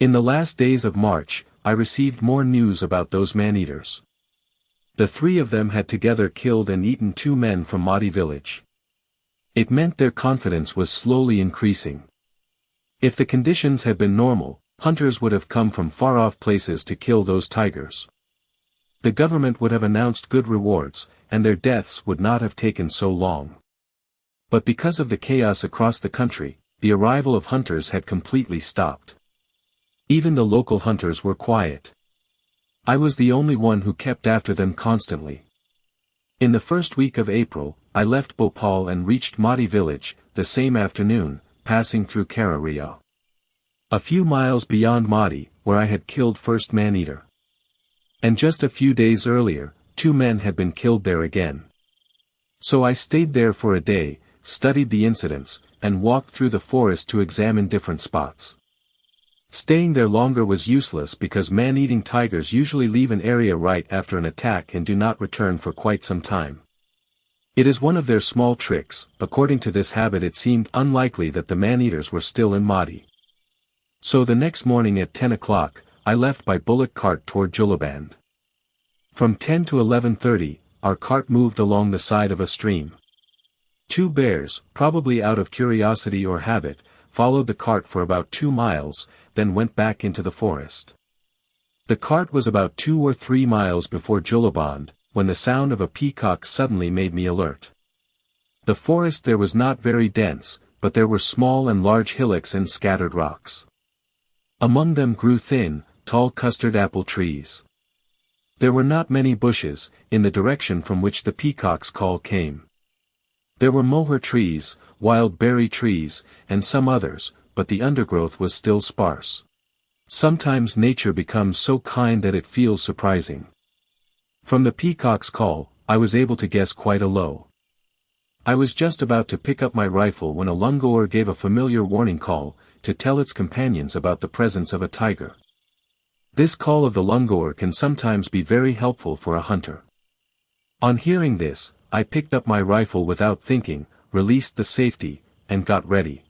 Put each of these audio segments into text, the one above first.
In the last days of March, I received more news about those man-eaters. The three of them had together killed and eaten 2 men from Mahdi village. It meant their confidence was slowly increasing. If the conditions had been normal, hunters would have come from far-off places to kill those tigers. The government would have announced good rewards, and their deaths would not have taken so long. But because of the chaos across the country, the arrival of hunters had completely stopped. Even the local hunters were quiet. I was the only one who kept after them constantly. In the first week of April, I left Bhopal and reached Mahdi village, the same afternoon, passing through Kararia. A few miles beyond Mahdi, where I had killed first man-eater. And just a few days earlier, 2 men had been killed there again. So I stayed there for a day, studied the incidents, and walked through the forest to examine different spots. Staying there longer was useless because man-eating tigers usually leave an area right after an attack and do not return for quite some time. It is one of their small tricks. According to this habit, it seemed unlikely that the man-eaters were still in Mahdi. So the next morning at 10 o'clock, I left by bullock cart toward Julaband. From 10 to 11:30, our cart moved along the side of a stream. 2 bears, probably out of curiosity or habit, followed the cart for about 2 miles, then went back into the forest. The cart was about 2 or 3 miles before Julaband, when the sound of a peacock suddenly made me alert. The forest there was not very dense, but there were small and large hillocks and scattered rocks. Among them grew thin, tall custard apple trees. There were not many bushes, in the direction from which the peacock's call came. There were moher trees, wild berry trees, and some others, but the undergrowth was still sparse. Sometimes nature becomes so kind that it feels surprising. From the peacock's call, I was able to guess quite a low. I was just about to pick up my rifle when a langur gave a familiar warning call, to tell its companions about the presence of a tiger. This call of the langur can sometimes be very helpful for a hunter. On hearing this, I picked up my rifle without thinking, released the safety, and got ready.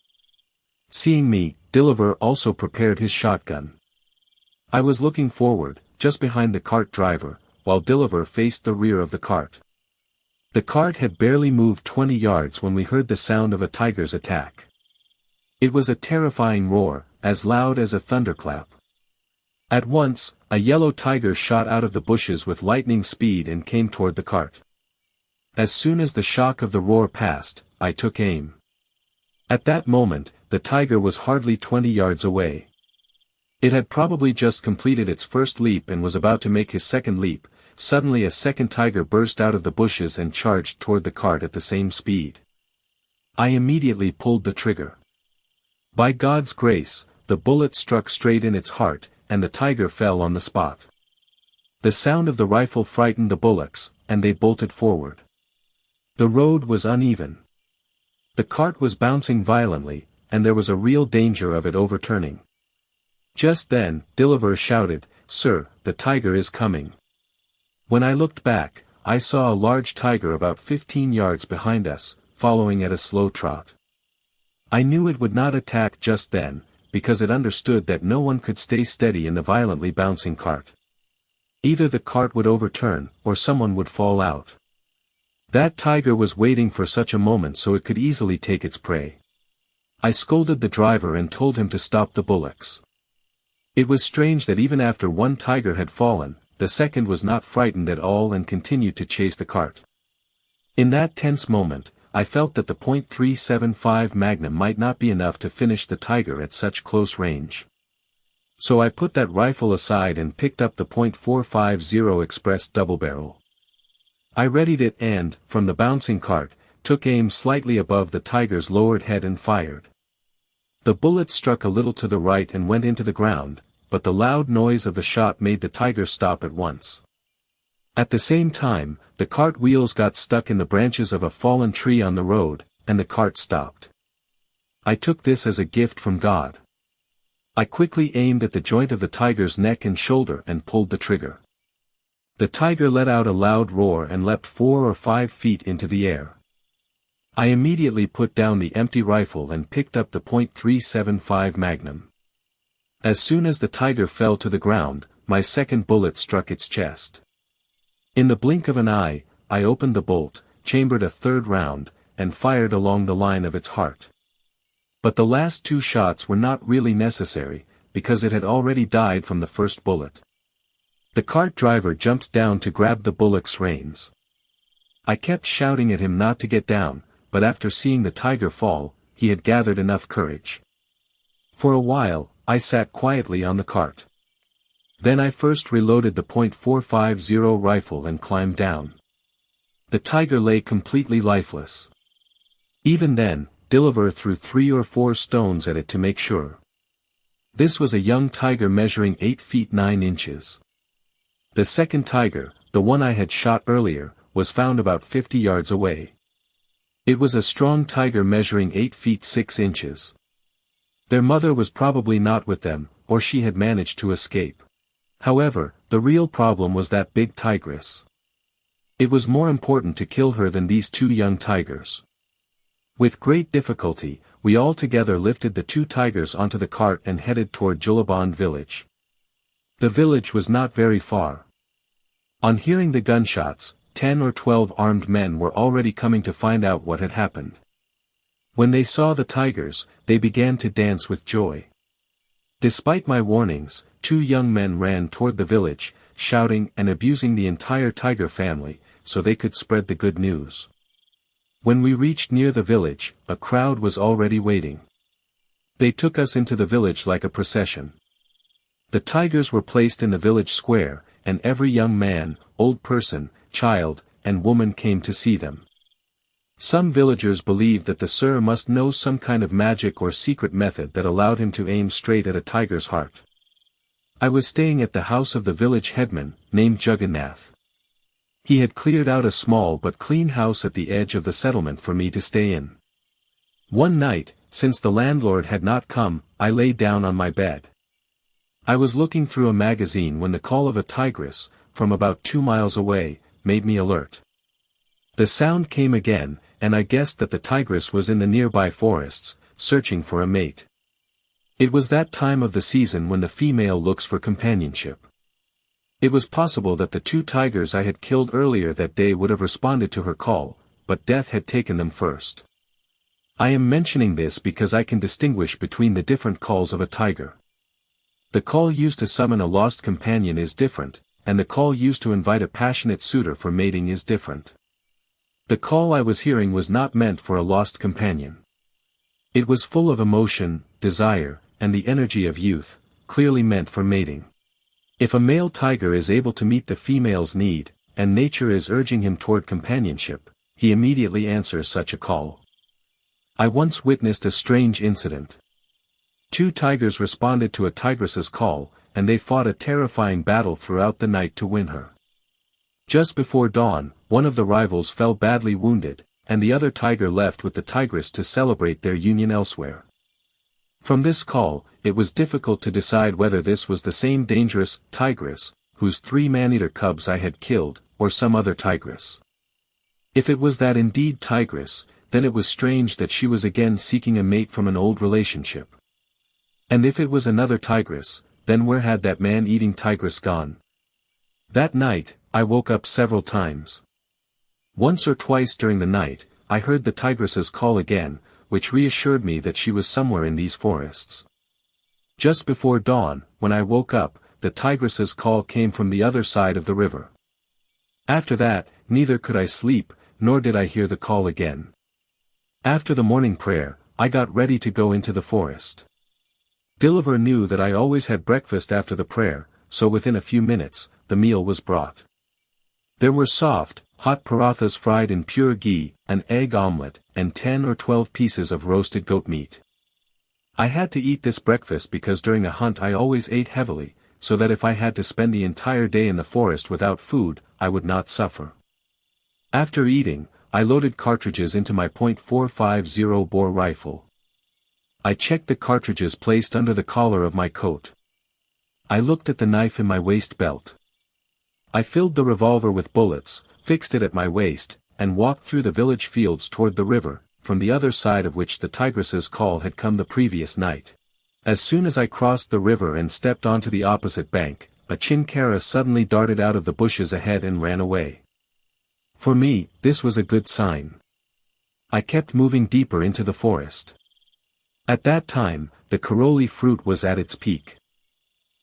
Seeing me, Dilliver also prepared his shotgun. I was looking forward, just behind the cart driver, while Dilliver faced the rear of the cart. The cart had barely moved 20 yards when we heard the sound of a tiger's attack. It was a terrifying roar, as loud as a thunderclap. At once, a yellow tiger shot out of the bushes with lightning speed and came toward the cart. As soon as the shock of the roar passed, I took aim. At that moment, the tiger was hardly 20 yards away. It had probably just completed its first leap and was about to make his second leap. Suddenly a second tiger burst out of the bushes and charged toward the cart at the same speed. I immediately pulled the trigger. By God's grace, the bullet struck straight in its heart, and the tiger fell on the spot. The sound of the rifle frightened the bullocks, and they bolted forward. The road was uneven. The cart was bouncing violently, and there was a real danger of it overturning. Just then, Dilliver shouted, "Sir, the tiger is coming." When I looked back, I saw a large tiger about 15 yards behind us, following at a slow trot. I knew it would not attack just then, because it understood that no one could stay steady in the violently bouncing cart. Either the cart would overturn, or someone would fall out. That tiger was waiting for such a moment so it could easily take its prey. I scolded the driver and told him to stop the bullocks. It was strange that even after one tiger had fallen, the second was not frightened at all and continued to chase the cart. In that tense moment, I felt that the .375 Magnum might not be enough to finish the tiger at such close range. So I put that rifle aside and picked up the .450 Express double barrel. I readied it and, from the bouncing cart, took aim slightly above the tiger's lowered head and fired. The bullet struck a little to the right and went into the ground, but the loud noise of the shot made the tiger stop at once. At the same time, the cart wheels got stuck in the branches of a fallen tree on the road, and the cart stopped. I took this as a gift from God. I quickly aimed at the joint of the tiger's neck and shoulder and pulled the trigger. The tiger let out a loud roar and leapt 4 or 5 feet into the air. I immediately put down the empty rifle and picked up the .375 Magnum. As soon as the tiger fell to the ground, my second bullet struck its chest. In the blink of an eye, I opened the bolt, chambered a third round, and fired along the line of its heart. But the last 2 shots were not really necessary, because it had already died from the first bullet. The cart driver jumped down to grab the bullock's reins. I kept shouting at him not to get down, but after seeing the tiger fall, he had gathered enough courage. For a while, I sat quietly on the cart. Then I first reloaded the .450 rifle and climbed down. The tiger lay completely lifeless. Even then, Dilliver threw 3 or 4 stones at it to make sure. This was a young tiger measuring 8 feet 9 inches. The second tiger, the one I had shot earlier, was found about 50 yards away. It was a strong tiger measuring 8 feet 6 inches. Their mother was probably not with them, or she had managed to escape. However, the real problem was that big tigress. It was more important to kill her than these 2 young tigers. With great difficulty, we all together lifted the 2 tigers onto the cart and headed toward Julaband village. The village was not very far. On hearing the gunshots, 10 or 12 armed men were already coming to find out what had happened. When they saw the tigers, they began to dance with joy. Despite my warnings, 2 young men ran toward the village, shouting and abusing the entire tiger family, so they could spread the good news. When we reached near the village, a crowd was already waiting. They took us into the village like a procession. The tigers were placed in the village square, and every young man, old person, child, and woman came to see them. Some villagers believed that the Sir must know some kind of magic or secret method that allowed him to aim straight at a tiger's heart. I was staying at the house of the village headman, named Juggernath. He had cleared out a small but clean house at the edge of the settlement for me to stay in. One night, since the landlord had not come, I lay down on my bed. I was looking through a magazine when the call of a tigress, from about 2 miles away, made me alert. The sound came again, and I guessed that the tigress was in the nearby forests, searching for a mate. It was that time of the season when the female looks for companionship. It was possible that the 2 tigers I had killed earlier that day would have responded to her call, but death had taken them first. I am mentioning this because I can distinguish between the different calls of a tiger. The call used to summon a lost companion is different, and the call used to invite a passionate suitor for mating is different. The call I was hearing was not meant for a lost companion. It was full of emotion, desire, and the energy of youth, clearly meant for mating. If a male tiger is able to meet the female's need, and nature is urging him toward companionship, he immediately answers such a call. I once witnessed a strange incident. 2 tigers responded to a tigress's call, and they fought a terrifying battle throughout the night to win her. Just before dawn, one of the rivals fell badly wounded, and the other tiger left with the tigress to celebrate their union elsewhere. From this call, it was difficult to decide whether this was the same dangerous tigress, whose 3 man-eater cubs I had killed, or some other tigress. If it was that indeed tigress, then it was strange that she was again seeking a mate from an old relationship. And if it was another tigress, then where had that man-eating tigress gone? That night, I woke up several times. Once or twice during the night, I heard the tigress's call again, which reassured me that she was somewhere in these forests. Just before dawn, when I woke up, the tigress's call came from the other side of the river. After that, neither could I sleep, nor did I hear the call again. After the morning prayer, I got ready to go into the forest. Dilliver knew that I always had breakfast after the prayer, so within a few minutes, the meal was brought. There were soft, hot parathas fried in pure ghee, an egg omelette, and 10 or 12 pieces of roasted goat meat. I had to eat this breakfast because during a hunt I always ate heavily, so that if I had to spend the entire day in the forest without food, I would not suffer. After eating, I loaded cartridges into my .450 bore rifle. I checked the cartridges placed under the collar of my coat. I looked at the knife in my waist belt. I filled the revolver with bullets, fixed it at my waist, and walked through the village fields toward the river, from the other side of which the tigress's call had come the previous night. As soon as I crossed the river and stepped onto the opposite bank, a chinkara suddenly darted out of the bushes ahead and ran away. For me, this was a good sign. I kept moving deeper into the forest. At that time, the Karoli fruit was at its peak.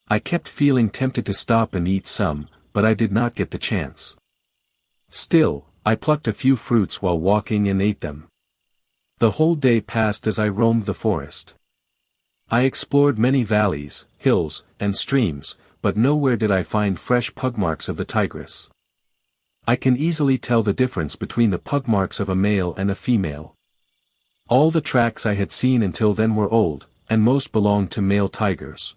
I kept feeling tempted to stop and eat some, but I did not get the chance. Still, I plucked a few fruits while walking and ate them. The whole day passed as I roamed the forest. I explored many valleys, hills, and streams, but nowhere did I find fresh pug marks of the tigress. I can easily tell the difference between the pug marks of a male and a female. All the tracks I had seen until then were old, and most belonged to male tigers.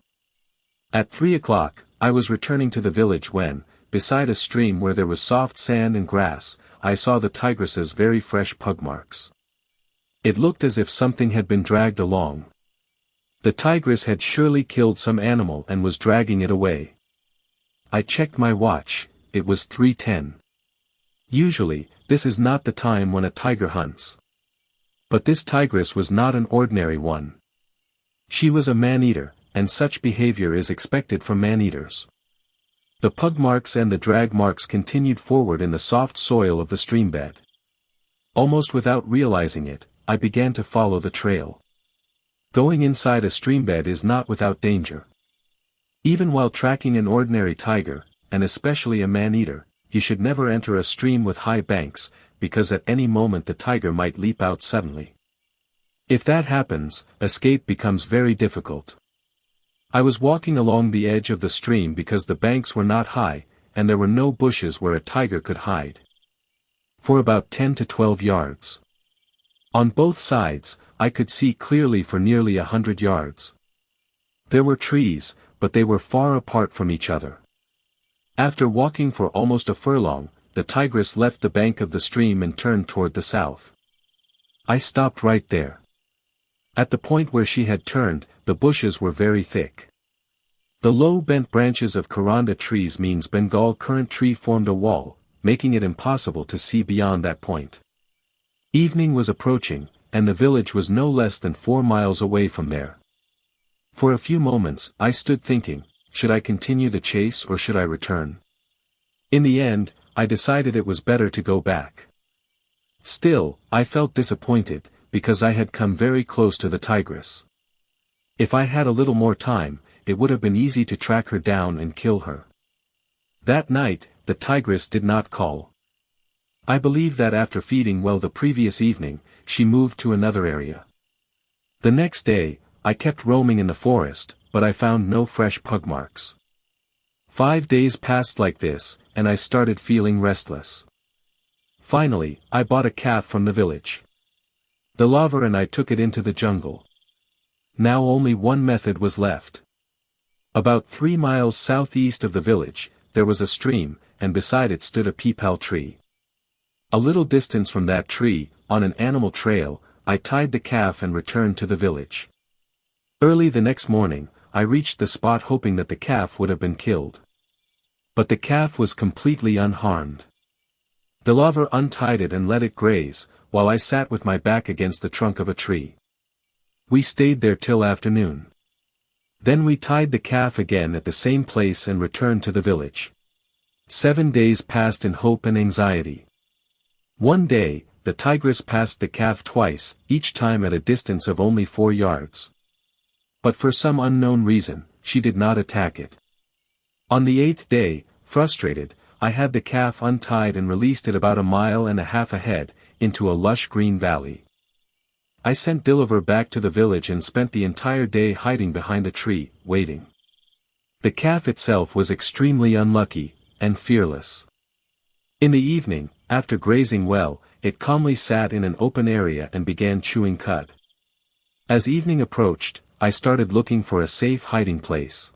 At 3 o'clock, I was returning to the village when, beside a stream where there was soft sand and grass, I saw the tigress's very fresh pug marks. It looked as if something had been dragged along. The tigress had surely killed some animal and was dragging it away. I checked my watch, it was 3:10. Usually, this is not the time when a tiger hunts. But this tigress was not an ordinary one. She was a man-eater, and such behavior is expected from man-eaters. The pug marks and the drag marks continued forward in the soft soil of the streambed. Almost without realizing it, I began to follow the trail. Going inside a streambed is not without danger. Even while tracking an ordinary tiger, and especially a man-eater, you should never enter a stream with high banks, because at any moment the tiger might leap out suddenly. If that happens, escape becomes very difficult. I was walking along the edge of the stream because the banks were not high, and there were no bushes where a tiger could hide. For about 10 to 12 yards. On both sides, I could see clearly for nearly 100 yards. There were trees, but they were far apart from each other. After walking for almost a furlong, the tigress left the bank of the stream and turned toward the south. I stopped right there. At the point where she had turned, the bushes were very thick. The low bent branches of Karanda trees means Bengal currant tree formed a wall, making it impossible to see beyond that point. Evening was approaching, and the village was no less than 4 miles away from there. For a few moments, I stood thinking, should I continue the chase or should I return? In the end, I decided it was better to go back. Still, I felt disappointed, because I had come very close to the tigress. If I had a little more time, it would have been easy to track her down and kill her. That night, the tigress did not call. I believe that after feeding well the previous evening, she moved to another area. The next day, I kept roaming in the forest, but I found no fresh pug marks. 5 days passed like this, and I started feeling restless. Finally, I bought a calf from the village. The lover and I took it into the jungle. Now only one method was left. About 3 miles southeast of the village, there was a stream, and beside it stood a peepal tree. A little distance from that tree, on an animal trail, I tied the calf and returned to the village. Early the next morning, I reached the spot hoping that the calf would have been killed. But the calf was completely unharmed. The lover untied it and let it graze, while I sat with my back against the trunk of a tree. We stayed there till afternoon. Then we tied the calf again at the same place and returned to the village. 7 days passed in hope and anxiety. One day, the tigress passed the calf twice, each time at a distance of only 4 yards. But for some unknown reason, she did not attack it. On the 8th day, frustrated, I had the calf untied and released it about 1.5 miles ahead, into a lush green valley. I sent Dilliver back to the village and spent the entire day hiding behind a tree, waiting. The calf itself was extremely unlucky, and fearless. In the evening, after grazing well, it calmly sat in an open area and began chewing cud. As evening approached, I started looking for a safe hiding place.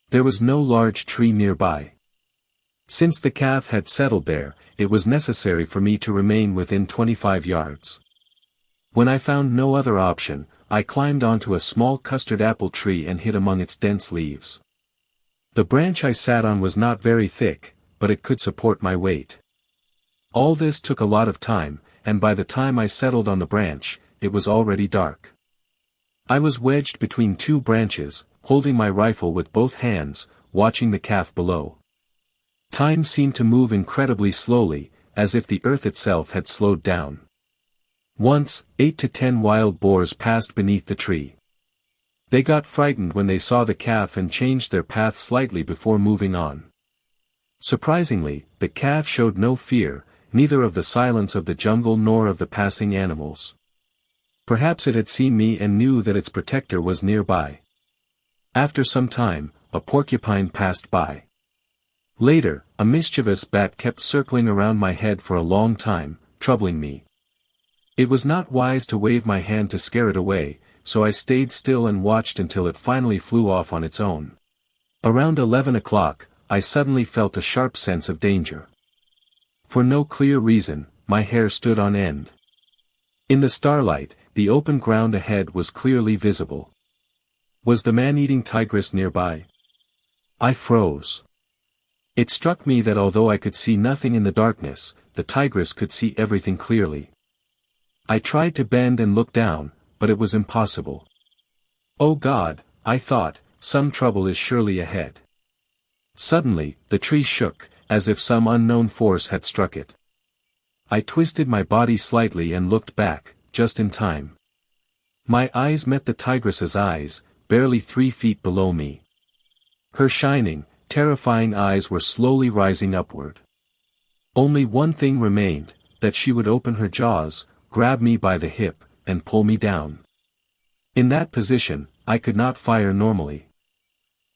There was no large tree nearby. Since the calf had settled there, it was necessary for me to remain within 25 yards. When I found no other option, I climbed onto a small custard apple tree and hid among its dense leaves. The branch I sat on was not very thick, but it could support my weight. All this took a lot of time, and by the time I settled on the branch, it was already dark. I was wedged between two branches, holding my rifle with both hands, watching the calf below. Time seemed to move incredibly slowly, as if the earth itself had slowed down. Once, 8 to 10 wild boars passed beneath the tree. They got frightened when they saw the calf and changed their path slightly before moving on. Surprisingly, the calf showed no fear, neither of the silence of the jungle nor of the passing animals. Perhaps it had seen me and knew that its protector was nearby. After some time, a porcupine passed by. Later, a mischievous bat kept circling around my head for a long time, troubling me. It was not wise to wave my hand to scare it away, so I stayed still and watched until it finally flew off on its own. Around 11 o'clock, I suddenly felt a sharp sense of danger. For no clear reason, my hair stood on end. In the starlight, the open ground ahead was clearly visible. Was the man-eating tigress nearby? I froze. It struck me that although I could see nothing in the darkness, the tigress could see everything clearly. I tried to bend and look down, but it was impossible. Oh God, I thought, some trouble is surely ahead. Suddenly, the tree shook, as if some unknown force had struck it. I twisted my body slightly and looked back, just in time. My eyes met the tigress's eyes, barely 3 feet below me. Her shining, terrifying eyes were slowly rising upward. Only one thing remained, that she would open her jaws, grab me by the hip, and pull me down. In that position, I could not fire normally.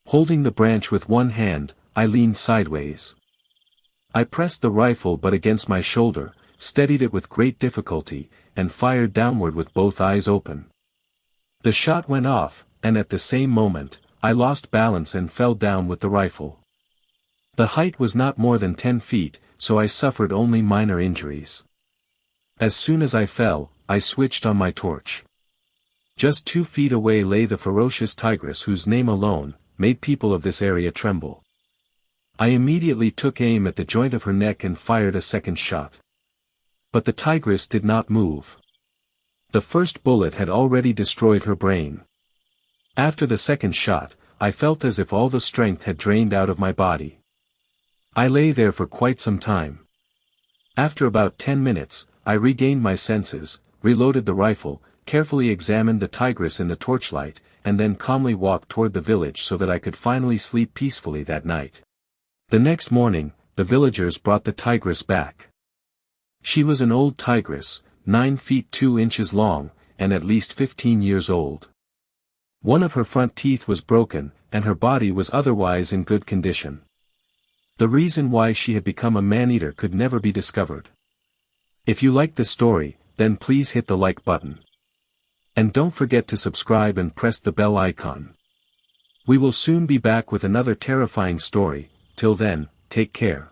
Holding the branch with one hand, I leaned sideways. I pressed the rifle butt against my shoulder, steadied it with great difficulty, and fired downward with both eyes open. The shot went off, and at the same moment, I lost balance and fell down with the rifle. The height was not more than 10 feet, so I suffered only minor injuries. As soon as I fell, I switched on my torch. Just 2 feet away lay the ferocious tigress whose name alone made people of this area tremble. I immediately took aim at the joint of her neck and fired a second shot. But the tigress did not move. The first bullet had already destroyed her brain. After the second shot, I felt as if all the strength had drained out of my body. I lay there for quite some time. After about 10 minutes, I regained my senses, reloaded the rifle, carefully examined the tigress in the torchlight, and then calmly walked toward the village so that I could finally sleep peacefully that night. The next morning, the villagers brought the tigress back. She was an old tigress, 9 feet 2 inches long, and at least 15 years old. One of her front teeth was broken, and her body was otherwise in good condition. The reason why she had become a man-eater could never be discovered. If you liked this story, then please hit the like button. And don't forget to subscribe and press the bell icon. We will soon be back with another terrifying story. Till then, take care.